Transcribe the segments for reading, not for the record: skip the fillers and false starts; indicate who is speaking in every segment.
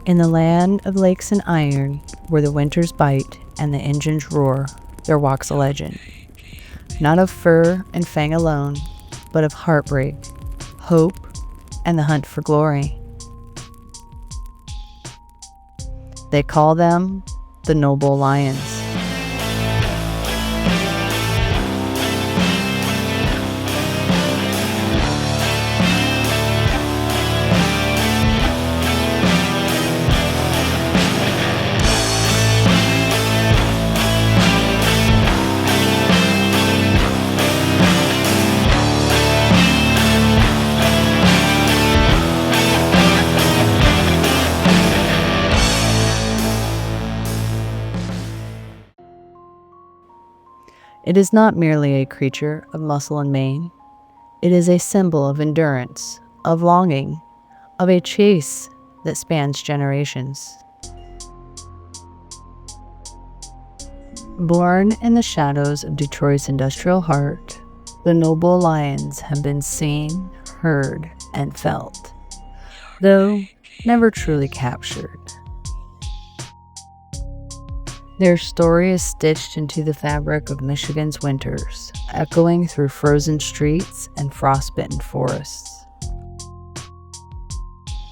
Speaker 1: In the land of lakes and iron, where the winters bite and the engines roar, there walks a legend. Not of fur and fang alone, but of heartbreak, hope, and the hunt for glory. They call them the Nobowl Lions. It is not merely a creature of muscle and mane. It is a symbol of endurance, of longing, of a chase that spans generations. Born in the shadows of Detroit's industrial heart, the Nobowl Lions have been seen, heard, and felt, though never truly captured. Their story is stitched into the fabric of Michigan's winters, echoing through frozen streets and frostbitten forests.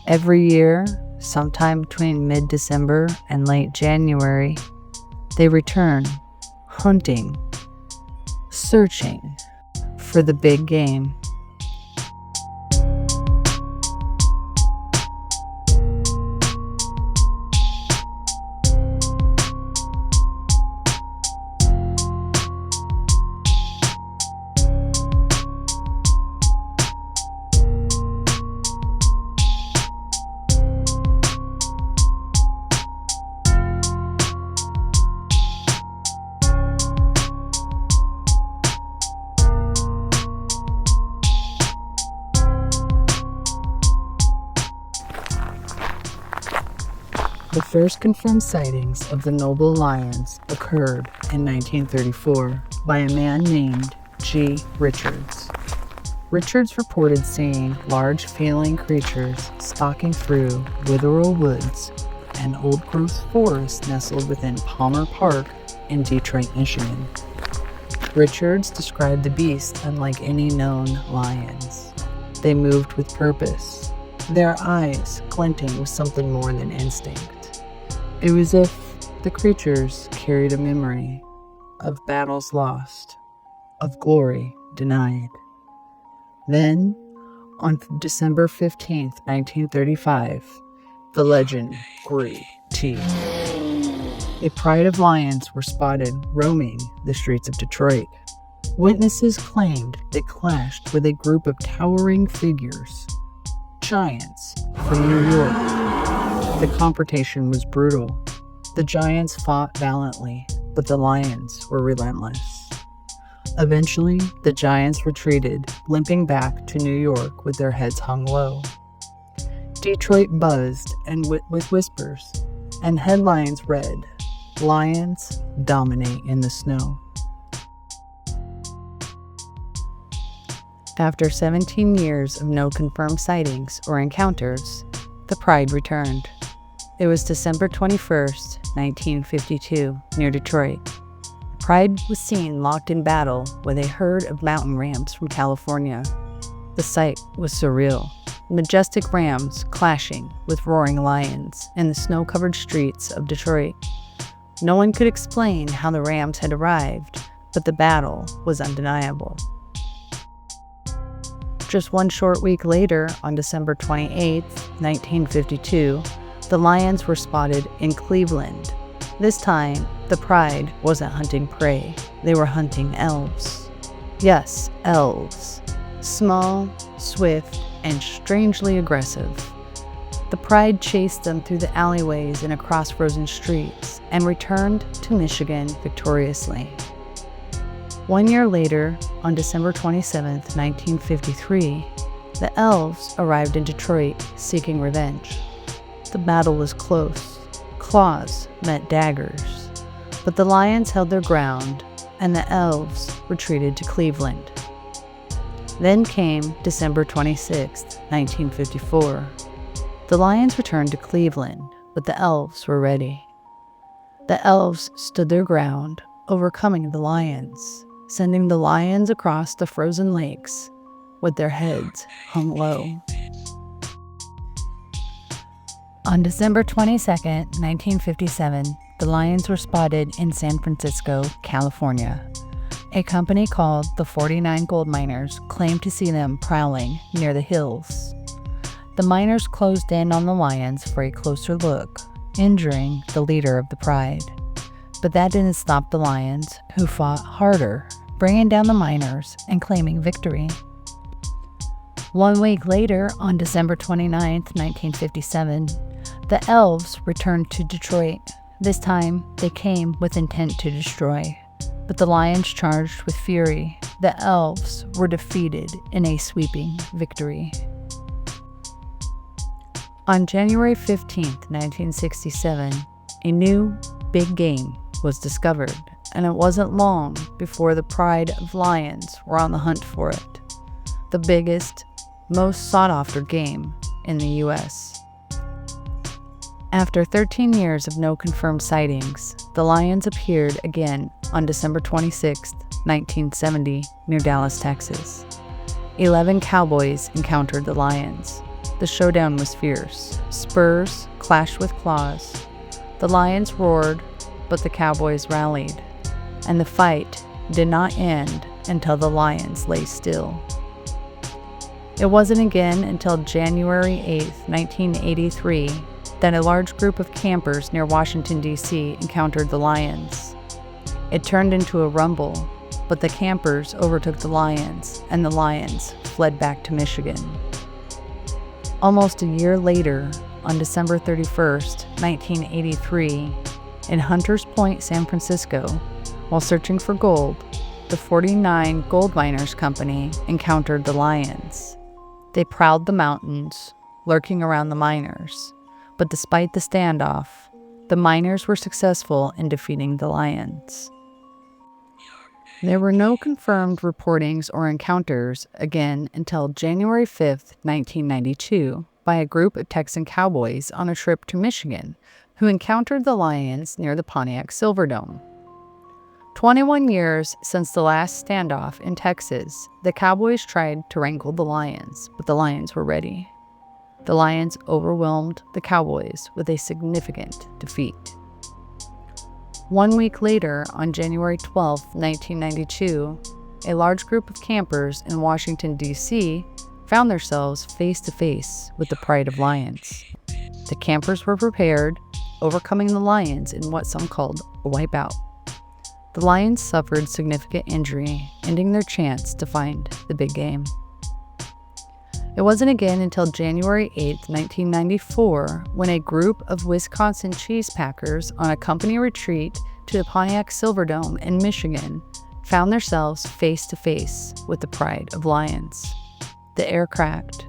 Speaker 1: Every year, sometime between mid-December and late January, they return, hunting, searching for the big game. The first confirmed sightings of the Nobowl Lions occurred in 1934 by a man named G. Richards. Richards reported seeing large feline creatures stalking through Witherell Woods, an old-growth forest nestled within Palmer Park in Detroit, Michigan. Richards described the beasts unlike any known lions. They moved with purpose, their eyes glinting with something more than instinct. It was as if the creatures carried a memory of battles lost, of glory denied. Then, on December 15th, 1935, the legend grew teeth. A pride of lions were spotted roaming the streets of Detroit. Witnesses claimed they clashed with a group of towering figures, giants from New York. The confrontation was brutal. The giants fought valiantly, but the lions were relentless. Eventually, the giants retreated, limping back to New York with their heads hung low. Detroit buzzed and with whispers, and headlines read, "Lions dominate in the snow." After 17 years of no confirmed sightings or encounters, the pride returned. It was December 21st, 1952, near Detroit. The pride was seen locked in battle with a herd of mountain rams from California. The sight was surreal. Majestic rams clashing with roaring lions in the snow-covered streets of Detroit. No one could explain how the rams had arrived, but the battle was undeniable. Just one short week later, on December 28th, 1952, the lions were spotted in Cleveland. This time, the pride wasn't hunting prey. They were hunting elves. Yes, elves. Small, swift, and strangely aggressive. The pride chased them through the alleyways and across frozen streets and returned to Michigan victoriously. 1 year later, on December 27th, 1953, the elves arrived in Detroit seeking revenge. The battle was close. Claws met daggers. But the lions held their ground, and the elves retreated to Cleveland. Then came December 26, 1954. The lions returned to Cleveland, but the elves were ready. The elves stood their ground, overcoming the lions, sending the lions across the frozen lakes with their heads hung low. On December 22, 1957, the lions were spotted in San Francisco, California. A company called the 49 Gold Miners claimed to see them prowling near the hills. The miners closed in on the lions for a closer look, injuring the leader of the pride. But that didn't stop the lions, who fought harder, bringing down the miners and claiming victory. 1 week later, on December 29, 1957, the elves returned to Detroit. This time, they came with intent to destroy. But the lions charged with fury. The elves were defeated in a sweeping victory. On January 15, 1967, a new big game was discovered, and it wasn't long before the pride of lions were on the hunt for it. The biggest, most sought-after game in the U.S. After 13 years of no confirmed sightings, the lions appeared again on December 26, 1970, near Dallas, Texas. 11 cowboys encountered the lions. The showdown was fierce. Spurs clashed with claws. The lions roared, but the cowboys rallied. And the fight did not end until the lions lay still. It wasn't again until January 8, 1983, that a large group of campers near Washington, D.C. encountered the lions. It turned into a rumble, but the campers overtook the lions, and the lions fled back to Michigan. Almost a year later, on December 31, 1983, in Hunters Point, San Francisco, while searching for gold, the 49 Gold Miners Company encountered the lions. They prowled the mountains, lurking around the miners. But despite the standoff, the miners were successful in defeating the lions. There were no confirmed reportings or encounters again until January 5, 1992, by a group of Texan cowboys on a trip to Michigan who encountered the lions near the Pontiac Silverdome. 21 years since the last standoff in Texas, the cowboys tried to wrangle the lions, but the lions were ready. The lions overwhelmed the cowboys with a significant defeat. 1 week later, on January 12, 1992, a large group of campers in Washington, D.C. found themselves face-to-face with the pride of lions. The campers were prepared, overcoming the lions in what some called a wipeout. The lions suffered significant injury, ending their chance to find the big game. It wasn't again until January 8, 1994, when a group of Wisconsin cheese packers on a company retreat to the Pontiac Silverdome in Michigan found themselves face-to-face with the pride of lions. The air cracked.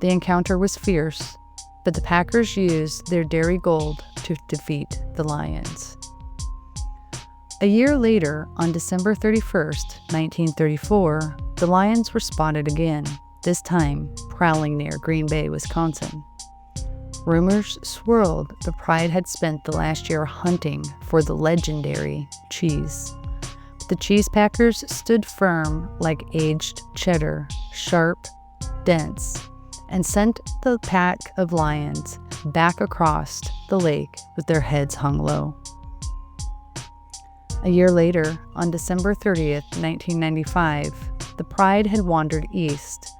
Speaker 1: The encounter was fierce, but the packers used their dairy gold to defeat the lions. A year later, on December 31, 1934, the lions were spotted again, this time prowling near Green Bay, Wisconsin. Rumors swirled the pride had spent the last year hunting for the legendary cheese. The cheese packers stood firm like aged cheddar, sharp, dense, and sent the pack of lions back across the lake with their heads hung low. A year later, on December 30th, 1995, the pride had wandered east,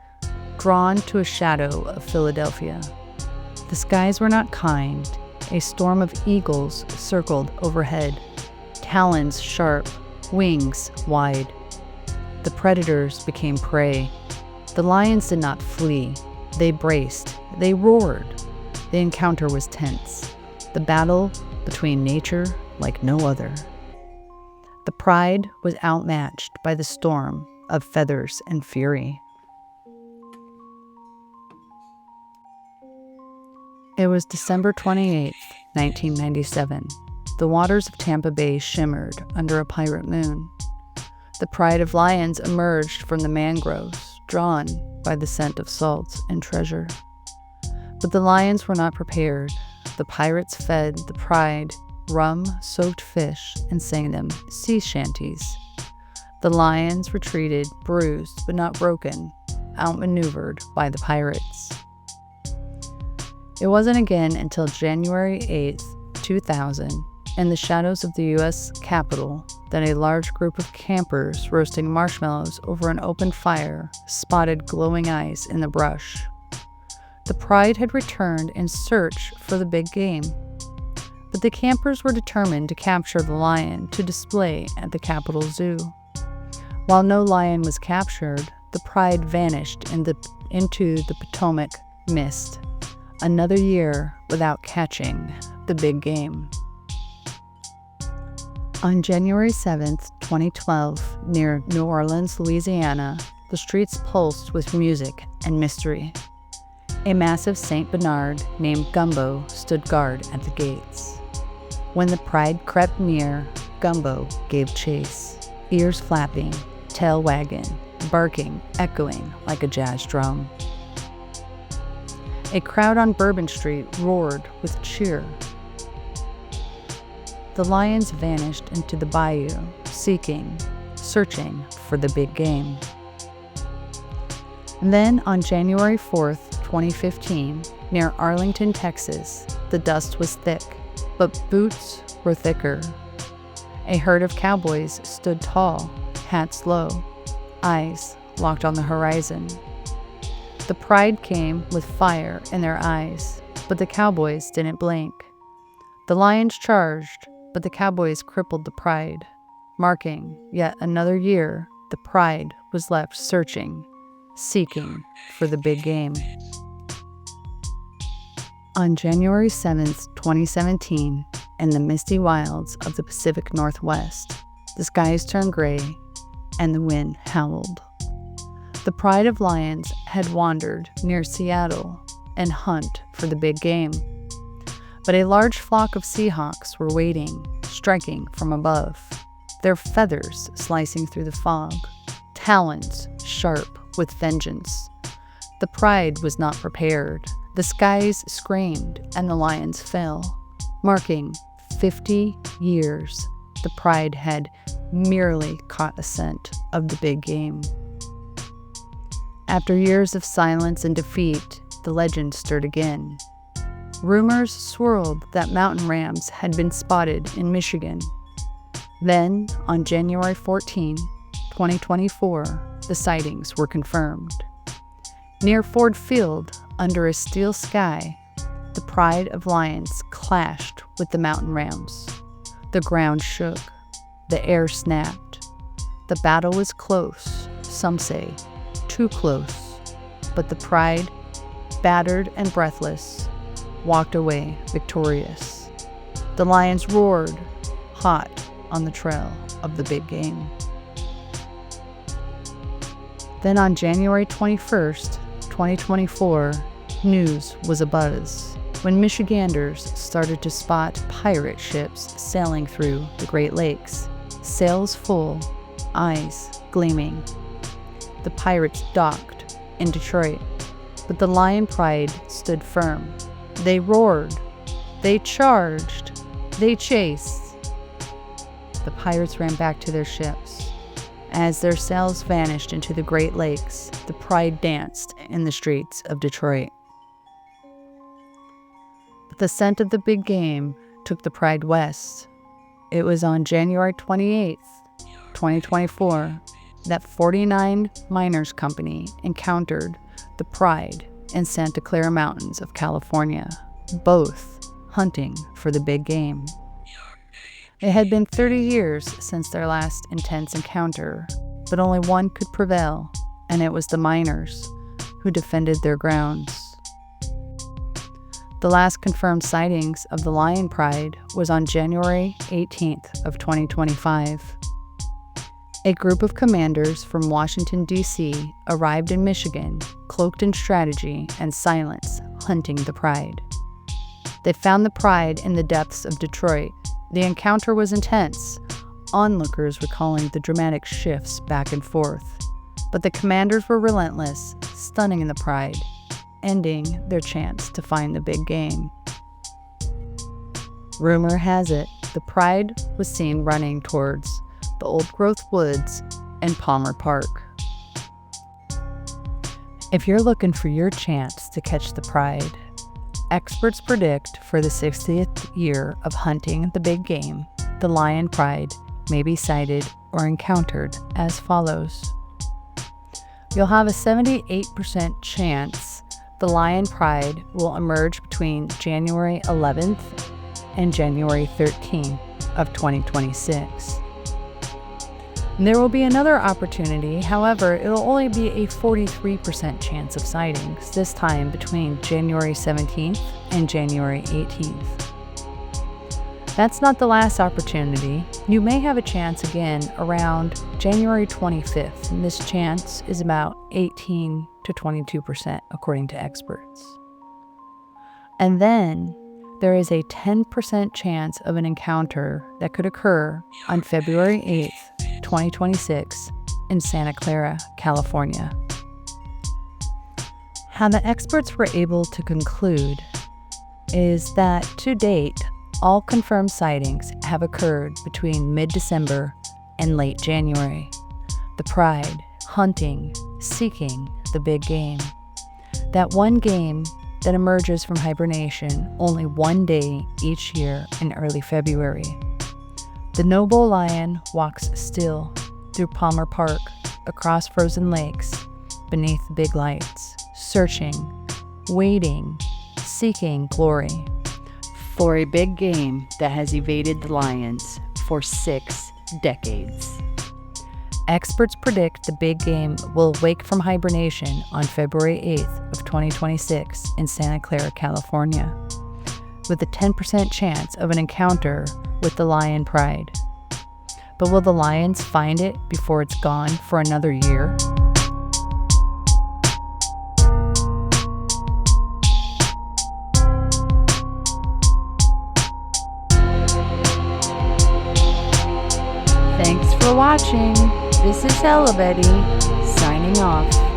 Speaker 1: drawn to a shadow of Philadelphia. The skies were not kind. A storm of eagles circled overhead, talons sharp, wings wide. The predators became prey. The lions did not flee. They braced. They roared. The encounter was tense. The battle between nature like no other. The pride was outmatched by the storm of feathers and fury. It was December 28, 1997. The waters of Tampa Bay shimmered under a pirate moon. The pride of lions emerged from the mangroves, drawn by the scent of salt and treasure. But the lions were not prepared.
Speaker 2: the pirates fed the Pride rum-soaked fish and sang them sea shanties. The Lions retreated, bruised but not broken, outmaneuvered by the pirates. It wasn't again until January 8, 2000, in the shadows of the U.S. Capitol, that a large group of campers roasting marshmallows over an open fire spotted glowing eyes in the brush. The Pride had returned in search for the big game, but the campers were determined to capture the lion to display at the Capitol Zoo. While no lion was captured, the Pride vanished into the Potomac mist. Another year without catching the big game. On January 7, 2012, near New Orleans, Louisiana, the streets pulsed with music and mystery. A massive Saint Bernard named Gumbo stood guard at the gates. When the Pride crept near, Gumbo gave chase, ears flapping, tail wagging, barking, echoing like a jazz drum. A crowd on Bourbon Street roared with cheer. The lions vanished into the bayou, searching for the big game. And then on January 4th, 2015, near Arlington, Texas, the dust was thick, but boots were thicker. A herd of cowboys stood tall, hats low, eyes locked on the horizon. The Pride came with fire in their eyes, but the cowboys didn't blink. The lions charged, but the cowboys crippled the Pride, marking yet another year the Pride was left searching, seeking for the big game. On January 7th, 2017, in the misty wilds of the Pacific Northwest, the skies turned gray and the wind howled. The Pride of Lions had wandered near Seattle and hunt for the big game. But a large flock of Seahawks were waiting, striking from above, their feathers slicing through the fog, talons sharp with vengeance. The Pride was not prepared. The skies screamed and the lions fell, marking 50 years the Pride had merely caught a scent of the big game. After years of silence and defeat, the legend stirred again. Rumors swirled that mountain rams had been spotted in Michigan. Then, on January 14, 2024, the sightings were confirmed. Near Ford Field, under a steel sky, the Pride of Lions clashed with the mountain rams. The ground shook. The air snapped. The battle was close, some say, too close, but the Pride, battered and breathless, walked away victorious. The lions roared, hot on the trail of the big game. Then on January 21st, 2024, news was abuzz when Michiganders started to spot pirate ships sailing through the Great Lakes, sails full, eyes gleaming. The pirates docked in Detroit, but the Lion Pride stood firm. They roared, they charged, they chased. The pirates ran back to their ships. As their sails vanished into the Great Lakes, the Pride danced in the streets of Detroit. But the scent of the big game took the Pride west. It was on January 28th, 2024, that 49 Miners Company encountered the Pride in Santa Clara Mountains of California, both hunting for the big game. It had been 30 years since their last intense encounter, but only one could prevail, and it was the miners who defended their grounds. The last confirmed sightings of the Lion Pride was on January 18th of 2025. A group of commanders from Washington, D.C. arrived in Michigan, cloaked in strategy and silence, hunting the Pride. They found the Pride in the depths of Detroit. The encounter was intense, onlookers recalling the dramatic shifts back and forth. But the commanders were relentless, stunning the Pride, ending their chance to find the big game. Rumor has it the pride was seen running towards the old-growth woods and Palmer Park. If you're looking for your chance to catch the pride, experts predict for the 60th year of hunting the big game, the lion pride may be sighted or encountered as follows. You'll have a 78% chance the lion pride will emerge between January 11th and January 13th of 2026. There will be another opportunity, however, it'll only be a 43% chance of sightings, this time between January 17th and January 18th. That's not the last opportunity. You may have a chance again around January 25th, and this chance is about 18 to 22% according to experts. And then there is a 10% chance of an encounter that could occur on February 8th, 2026 in Santa Clara, California. How the experts were able to conclude is that to date, all confirmed sightings have occurred between mid-December and late January. The pride, hunting, seeking the big game. That one game that emerges from hibernation only one day each year in early February. The Nobowl lion walks still through Palmer Park, across frozen lakes, beneath the big lights, searching, waiting, seeking glory for a big game that has evaded the lions for 6 decades. Experts predict the big game will wake from hibernation on February 8th of 2026 in Santa Clara, California, with a 10% chance of an encounter with the lion pride. But will the lions find it before it's gone for another year? Thanks for watching. This is Hela signing off.